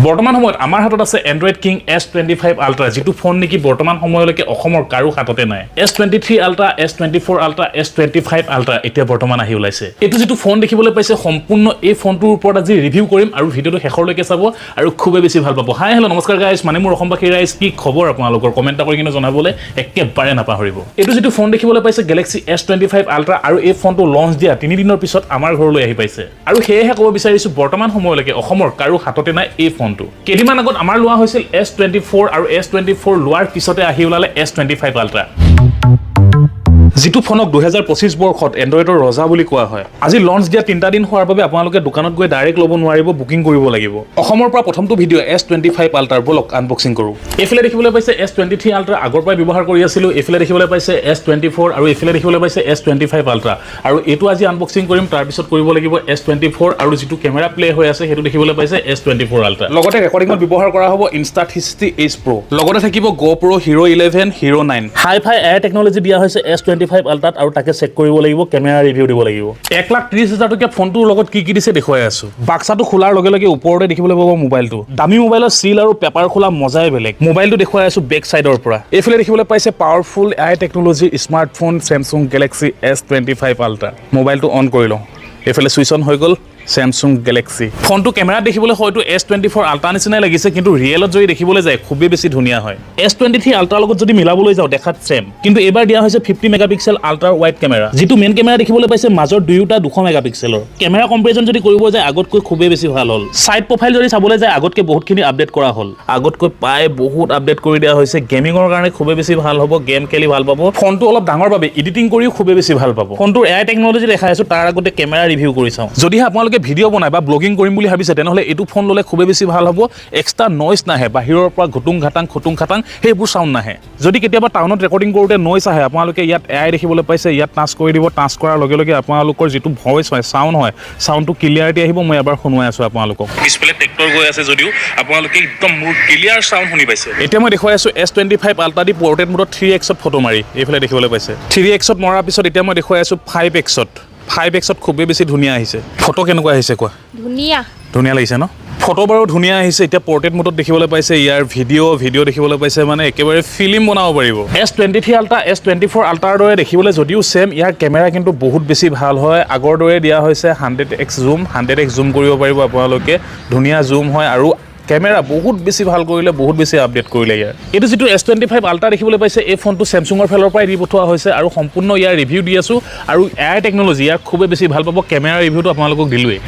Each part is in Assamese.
বৰ্তমান সময়ত আমাৰ হাতত আছে Android King S25 Ultra যেটো ফোন নেকি বৰ্তমান সময়লৈকে অসমৰ কাৰো হাততে নাই S23 Ultra S24 Ultra S25 Ultra এতিয়া বৰ্তমান আহি ওলাইছে এটো যেটো ফোন দেখিবলৈ পাইছে সম্পূৰ্ণ এই ফোনটোৰ ওপৰত আজি ৰিভিউ কৰিম আৰু ভিডিওটো শেষৰলৈকে চাব আৰু খুবেই বেছি ভাল পাব হাই হেল্ল নমস্কাৰ গাইস মানে মোৰ অসমবাসী ৰাইজ কি খবৰ আপোনালোকৰ কমেন্ট কৰি কিনে জনাবলৈ একেবাৰে নাপাহৰিব এটো যেটো ফোন দেখিবলৈ পাইছে Galaxy S25 Ultra আৰু এই ফোনটো লঞ্চ দিয়া 3 দিনৰ পিছত আমাৰ ঘৰলৈ আহি পাইছে আৰু হেহে ক'ব বিচাৰিছো বৰ্তমান সময়লৈকে অসমৰ কাৰো হাততে নাই এই ফোনটো কেদিমান আগত আমাৰ লোৱা হৈছিল S24 আৰু S24 লোৱাৰ পিছতে আহি ওলালে S25 Ultra যেটো ফোনক 2025 বৰ্ষত এন্ড্ৰইডৰ ৰজা বুলি কোৱা হয় আজি লঞ্চ দিয়া 3টা দিন হোৱাৰ বাবে আপোনালোকে দোকানত গৈ ডাইৰেক্ট ল'ব নোৱাৰিব বুকিং কৰিব লাগিব অসমৰ পৰা প্ৰথমটো ভিডিও S25 Ultra বলক আনবক্সিং কৰো এফালে দেখিবলৈ পাইছে S23 Ultra আগৰ পৰা ব্যৱহাৰ কৰি আছিল এফালে দেখিবলৈ পাইছে S24 আৰু এফালে দেখিবলৈ পাইছে S25 Ultra আৰু এটো আজি আনবক্সিং কৰিম তাৰ পিছত কৰিব লাগিব S24 আৰু যেটো কেমেৰা প্লে হৈ আছে হেতু দেখিবলৈ পাইছে S24 Ultra লগতে ৰেকৰ্ডিংত ব্যৱহাৰ কৰা হ'ব Insta360 Pro লগতে থাকিব GoPro Hero 11 Hero 9 hi-fi air technology দিয়া হৈছে S25 Ultra আৰু তাকে চেক কৰিব লাগিব কেমেৰা ৰিভিউ দিব লাগিব 1,30,000 টকা ফোনটোৰ লগত কি কি দিছে দেখুৱাই আছো বাক্সাটো খোলাৰ লগে লগে ওপৰতে দেখিবলৈ পাব মোবাইলটো দামী মোবাইলৰ সিল আৰু পেপাৰ খোলা মজাই বেলেগ মোবাইলটো দেখুৱাই আছো বেক সাইডৰ পৰা এফালে দেখিবলৈ পাইছে powerful AI technology smartphone Samsung Galaxy S25 Ultra মোবাইলটো অন কৰি লওঁ এফালে সুইচ অন হৈ গল Samsung Galaxy ফোনটো কেমেৰা দেখিবলৈ হয়তো S24 Ultra নিচিনাই লাগিছে কিন্তু ৰিয়েলত যদি দেখিবলৈ যায় খুবেই বেছি ধুনিয়া হয় S23 Ultra লগত যদি মিলাবলৈ যাও দেখাত সেম কিন্তু এবাৰ দিয়া হৈছে 50 মেগাপিক্সেল আল্ট্ৰা ওয়াইড কেমেৰা যেটো মেইন কেমেৰা দেখিবলৈ পাইছে মাজৰ দুয়োটা 200 মেগাপিক্সেলৰ কেমেৰা কম্পাৰিজন যদি কৰিব যায় আগতকৈ খুবেই বেছি ভাল হ'ল সাইড প্ৰফাইল যদি চাবলৈ যায় আগতকৈ বহুতখিনি আপডেট কৰা হ'ল আগতকৈ পায় বহুত আপডেট কৰি দিয়া হৈছে গেমিংৰ কাৰণে খুবেই বেছি ভাল হ'ব গেম খেলি ভাল পাব ফোনটো অলপ ডাঙৰ বাবে এডিটিং কৰিও খুবেই বেছি ভাল পাব ফোনটোৰ এআই টেকনলজি দেখাই আছো তাৰ আগতে কেমেৰা ৰিভিউ কৰি চাও যদি আপোনালোকে ভিডিও বনাই বা ব্লগিং কৰিম বুলি ভাবিছে তেনেহলে এটো ফোন ললে খুবেই বেছি ভাল হ'ব এক্সট্ৰা নয়েজ নাহে বাহিৰৰ পৰা ঘটুং ঘাটাং হেবোৰ সাউন্ড নাহে যদি কেতিয়াবা টাউনত ৰেকৰ্ডিং কৰোতে নয়েজ আহে আপোনালোকে ইয়াত এআই দেখিবলৈ পাইছে ইয়াত টাচ কৰি দিব টাচ কৰাৰ লগে লগে আপোনালোকৰ যেটো ভয়েস হয় সাউন্ডটো ক্লিয়াৰিটি আহিব মই এবাৰ শুনুৱাই আছো আপোনালোকক ডিসপ্লে টেক্টৰ গৈ আছে যদিও আপোনালোকে একদম মোৰ ক্লিয়াৰ সাউন্ড শুনি পাইছে এতিয়া মই দেখুৱাই আছো S25 Ultra দি পোৰ্ট্ৰেট মোডত 3x ত ফটো মাৰি এইফালে দেখিবলৈ পাইছে 3x ত মৰাৰ পিছত এতিয়া মই দেখুৱাই আছো 5x ত 5x ত খুবেই বেছি ধুনিয়া আহিছে ফটো কেনেকুৱা আহিছে কোৱা ধুনিয়া লাগিছে ন ফটো বাৰু ধুনিয়া আহিছে এতিয়া পোৰ্ট্ৰেট মোডত দেখিবলৈ পাইছে ইয়াৰ ভিডিও দেখিবলৈ পাইছে মানে একেবাৰে ফিল্ম বনাব পাৰিব S23 Ultra S24 Ultra দৰে দেখিবলৈ যদিও সেম ইয়াৰ কেমেৰা কিন্তু বহুত বেছি ভাল হয় আগৰ দৰে দিয়া হৈছে 100x জুম কৰিব পাৰিব আপোনালোকে ধুনিয়া জুম হয় আৰু কেমেৰা বহুত বেছি ভাল কৰিলে বহুত বেছি আপডেট কৰিলে ইয়াৰ এটো যেটো S25 Ultra দেখিবলৈ পাইছে এই ফোনটো Samsungৰ ফালৰ পৰা দি পঠোৱা হৈছে আৰু সম্পূৰ্ণ ইয়াৰ ৰিভিউ দি আছো আৰু এআই টেকনলজি ইয়াৰ খুবেই বেছি ভাল পাব কেমেৰা ৰিভিউটো আপোনালোকক দিলুৱে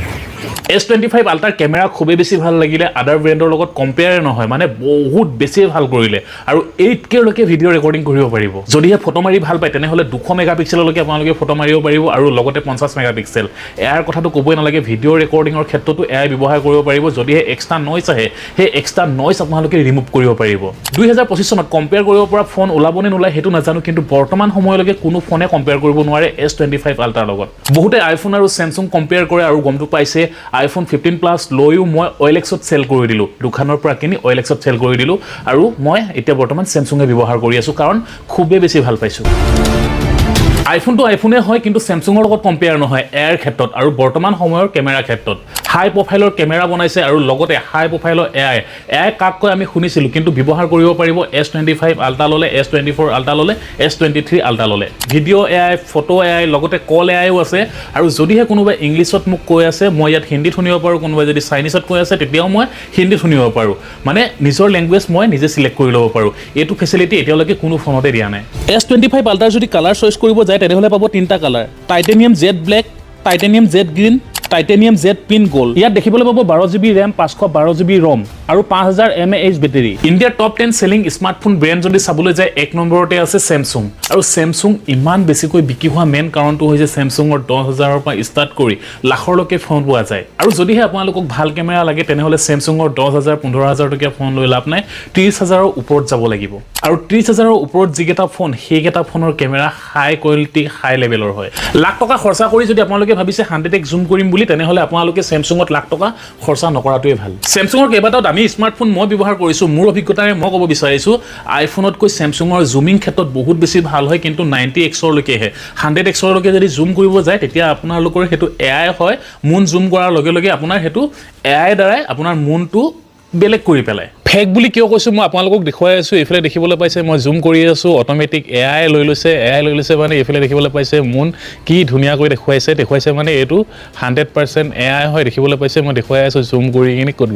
S25 Ultra কেমেৰা খুবেই বেছি ভাল লাগিলে আদাৰ ব্ৰেণ্ডৰ লগত কম্পেয়াৰ নহয় মানে বহুত বেছি ভাল কৰিলে আৰু 8K লৈকে ভিডিও ৰেকৰ্ডিং কৰিব পাৰিব যদিহে ফটো মাৰি ভাল পায় তেনেহলে 200 মেগাপিক্সেললৈকে আপোনালোকে ফটো মাৰিব পাৰিব আৰু লগতে 50 মেগাপিক্সেল এআইৰ কথাটো ক'বই নালাগে ভিডিও ৰেকৰ্ডিংৰ ক্ষেত্ৰতো এআই ব্যৱহাৰ কৰিব পাৰিব যদিহে এক্সট্ৰা নয়েজ আহে হে এক্সট্ৰা নয়েজ আপোনালোকে ৰিমুভ কৰিব পাৰিব 2025 চনত কম্পেয়াৰ কৰিব পৰা ফোন ওলাবনে নোলাই হেতু নাজানো কিন্তু বৰ্তমান সময়লৈকে কোনো ফোনে কম্পেয়াৰ কৰিব নোৱাৰে S25 Ultra লগত বহুতে আইফোন আৰু Samsung কম্পেয়াৰ কৰে আৰু গমটো পাইছে iPhone 15 Plus লৈও মই OLX-ত সেল কৰি দিলো দোকানৰ পৰা কিনি OLX-ত সেল কৰি দিলো আৰু মই এতিয়া বৰ্তমান Samsung-এ ব্যৱহাৰ কৰি আছো কাৰণ খুবেই বেছি ভাল পাইছো আইফোনটো আইফোনে হয় কিন্তু Samsung-ৰ লগত কম্পেয়াৰ নহয় এয়াৰ ক্ষেত্ৰত আৰু বৰ্তমান সময়ৰ কেমেৰা ক্ষেত্ৰত হাই প্ৰফাইলৰ কেমেৰা বনাইছে আৰু লগতে হাই প্ৰফাইলৰ এআই কাক কয় আমি শুনিছিলো কিন্তু ব্যৱহাৰ কৰিব পাৰিব S25 Ultra ললে S24 Ultra ললে S23 Ultra ললে ভিডিও এআই ফটো এআই লগতে কল এআইও আছে আৰু যদিহে কোনোবা ইংলিছত মোক কৈ আছে মই ইয়াত হিন্দী শুনিব পাৰো কোনোবা যদি চাইনিজত কৈ আছে তেতিয়াও মই হিন্দী শুনিব পাৰো মানে নিজৰ ল্যাঙ্গুৱেজ মই নিজে সিলেক্ট কৰি ল'ব পাৰো এটো ফেসিলিটি এতিয়ালৈকে কোনো ফোনতে দিয়া নাই S25 Ultra যদি কালাৰ চয়েস কৰিব যায় তেনেহলে পাব 3টা colour titanium jet black titanium Z green titanium Z pin gold ইয়াত দেখিবলৈ পাব 12GB RAM 512GB ROM আৰু 5000 mAh বেটাৰী ইণ্ডিয়াৰ টপ 10 সেলিং স্মাৰ্টফোন ব্ৰেণ্ড যদি চাবলৈ যায় এক নম্বৰতে আছে Samsung আৰু Samsung ইমান বেছিকৈ বিক্ৰী হোৱা মেইন কাৰণটো হৈছে Samsungৰ 10000ৰ পৰা ষ্টাৰ্ট কৰি লাখৰলৈকে ফোন পোৱা যায় আৰু যদিহে আপোনালোকক ভাল কেমেৰা লাগে তেনেহলে Samsungৰ 10000 15000 টকীয়া ফোন লৈ লাভ নাই 30000ৰ ওপৰত যাব লাগিব আৰু 30000ৰ ওপৰত যিকেটা ফোন সেইকেটা ফোনৰ কেমেৰা হাই কোৱালিটি হাই লেভেলৰ হয় লাখ টকা খৰচা কৰি যদি আপোনালোকে ভাবিছে 100x জুম কৰিম বুলি তেনেহলে আপোনালোকে Samsungত লাখ টকা খৰচা নকৰাটোই ভাল Samsungৰ কেইবাটাও দামী স্মাৰ্টফোন মই ব্যৱহাৰ কৰিছো মোৰ অভিজ্ঞতাৰে মই ক'ব বিচাৰিছো আইফোনতকৈ Samsungৰ জুমিং ক্ষেত্ৰত বহুত বেছি ভাল হয় কিন্তু 90x লৈকে হে 100x লৈকে যদি জুম কৰিব যায় তেতিয়া আপোনালোকৰ হেতু এআই হয় মুন জুম কৰাৰ লগে লগে আপোনাৰ হেতু এআই দ্বাৰাই আপোনাৰ মুনটো বেলেগ কৰি পেলাই ফেক বুলি কিয় কৈছো মই আপোনালোকক দেখুৱাই আছো এফালে দেখিবলৈ পাইছে মই জুম কৰি আছো অটোমেটিক AI লৈ লৈছে মানে এফালে দেখিবলৈ পাইছে মুন কি ধুনিয়া কৰি দেখুৱাইছে মানে এটো 100% AI হয় দেখিবলৈ পাইছে মই দেখুৱাই আছো জুম কৰি কিনি কত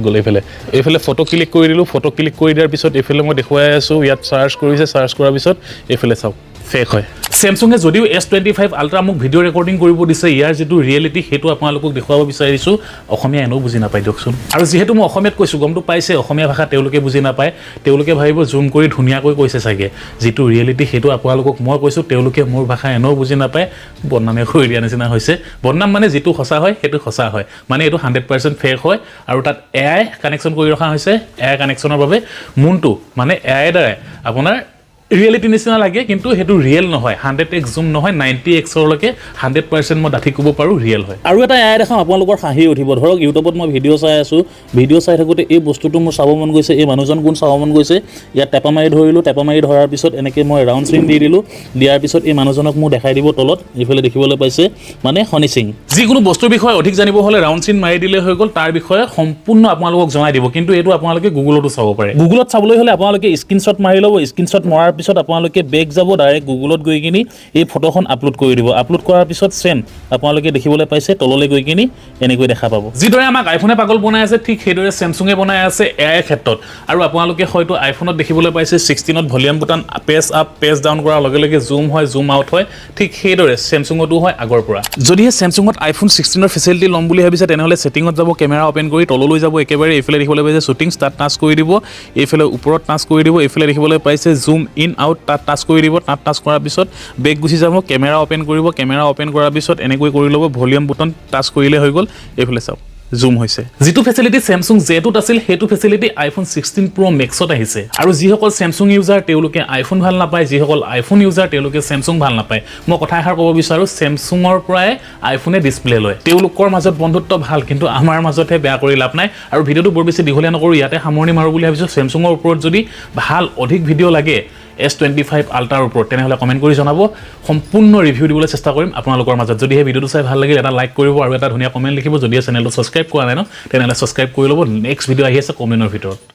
গল এফালে ফটো ক্লিক কৰি দিলো ফটো ক্লিক কৰি দিয়াৰ পিছত এফালে মই দেখুৱাই আছো ইয়াত সাৰ্চ কৰাৰ পিছত এফালে চাওক ফেক হয় Samsung যদিও S25 Ultra মোক ভিডিও ৰেকৰ্ডিং কৰিব দিছে ইয়াৰ যেটো ৰিয়েলিটি হেতু আপোনালোকক দেখুৱাব বিচাৰিছো অসমীয়া এনো বুজি নাপায় দিয়কচোন আৰু যেহেতু মই অসমীয়াত কৈছো গমটো পাইছে অসমীয়া ভাষা তেওঁলোকে বুজি নাপায় তেওঁলোকে ভাবিব জুম কৰি ধুনিয়াকৈ কৈছে চাগে যেটো ৰিয়েলিটি হেতু আপোনালোকক মই কৈছো তেওঁলোকে মোৰ ভাষা এনো বুজি নাপায় বদনামে কৰি দিয়া নিচিনা হৈছে বদনাম মানে যেটো সঁচা হয় হেতু সঁচা হয় মানে এটো 100% ফেক হয় আৰু তাত AI কানেকচন কৰি ৰখা হৈছে AI কানেকচনৰ বাবে মুনটো মানে AI দ্বাৰা আপোনাৰ ৰিয়েলিটি নিচিনা লাগে কিন্তু হেতু ৰিয়েল নহয় 100x জুম নহয় 90x লকে 100% মই ডাঠি কব পাৰো ৰিয়েল হয় আৰু এটা AI দেখাম আপোনালোকৰ হাঁহি উঠিব ধৰক ইউটিউবত মই ভিডিও চাই আছো ভিডিও চাই থাকোতে এই বস্তুটো মোৰ চাব মন গৈছে এই মানুহজন কোন চাব মন গৈছে ইয়া টেপা মাৰি ধৰাৰ পিছত এনেকৈ মই ৰাউন্ড চিন দি দিলো দিয়াৰ পিছত এই মানুহজনক মই দেখাই দিব তলত ইফালে দেখিবলৈ পাইছে মানে হনি সিং যিকোনো বস্তুৰ বিষয়ে অধিক জানিব হলে ৰাউন্ড চিন মাৰি দিলে হৈ গল তাৰ বিষয়ে সম্পূৰ্ণ আপোনালোকক জনাই দিব কিন্তু এটো আপোনালোকে গুগলতো চাব পাৰে গুগলত চাবলৈ হলে আপোনালোকে স্ক্ৰিনশ্বট মাৰি লব স্ক্ৰিনশ্বট মৰাৰ পিছত আপোনালোকে বেক যাব ডাইৰেক্ট গুগলত গৈ কিনি এই ফটোখন আপলোড কৰি দিব আপলোড কৰাৰ পিছত সেম আপোনালোকে দেখিবলৈ পাইছে তললৈ গৈ কিনি এনেকৈ দেখা পাব যিদৰে আমাক আইফোনে পাগল বনাই আছে ঠিক সেইদৰে Samsung বনাই আছে AI ক্ষেত্ৰত আৰু আপোনালোকে হয়তো আইফোনত দেখিবলৈ পাইছে 16ত volume button page up page down কৰাৰ লগে লগে জুম হয় জুম আউট হয় ঠিক সেইদৰে Samsungতো হয় আগৰ পৰা যদিহে Samsungত iPhone 16ৰ ফেচিলিটি লম বুলি ভাবিছে তেনেহলে সেটিংত যাব কেমেৰা ওপেন কৰি তললৈ যাব একেবাৰে এইফালে দেখিবলৈ পাইছে শুটিং ষ্টাৰ্ট টাচ কৰি দিব এইফালে ওপৰত টাচ কৰি দিব এইফালে দেখিবলৈ পাইছে জুম ইন আউট তাত টাচ কৰি দিব তাত টাচ কৰাৰ পিছত বেক গুছি যাব কেমেৰা ওপেন কৰিব কেমেৰা ওপেন কৰাৰ পিছত এনেকৈ কৰি লব ভলিউম বুটান টাচ কৰিলে হৈ গল এইফালে চাওক জুম হৈছে যেটো ফেচিলিটি Samsung J2 আছিল হেতু ফেচিলিটি iPhone 16 Pro Maxত আহিছে আৰু যিসকল Samsung ইউজাৰ তেওঁলোকে iPhone ভাল নাপায় যিসকল iPhone ইউজাৰ তেওঁলোকে Samsung ভাল নাপায় মই কথা এষাৰ ক'ব বিচাৰো Samsungৰ পৰাই iPhone ডিসপ্লে লয় তেওঁলোকৰ মাজত বন্ধুত্ব ভাল কিন্তু আমাৰ মাজতহে বেয়া কৰি লাভ নাই আৰু ভিডিওটো বৰ বেছি দীঘলীয়া নকৰো ইয়াতে সামৰণি মাৰো বুলি ভাবিছো Samsungৰ ওপৰত যদি ভাল অধিক ভিডিও লাগে S25 Ultra ওপৰত তেনেহলে কমেন্ট কৰি জনাব সম্পূৰ্ণ ৰিভিউ দিবলৈ চেষ্টা কৰিম আপোনালোকৰ মাজত যদি এই ভিডিওটো চাই ভাল লাগিল এটা লাইক কৰিব আৰু এটা ধুনীয়া কমেন্ট লিখিব যদি চেনেলটো সাবস্ক্ৰাইব কৰা নাই ন তেনেহলে সাবস্ক্ৰাইব কৰি ল'ব নেক্সট ভিডিও আহি আছে কমেন্টৰ ভিতৰত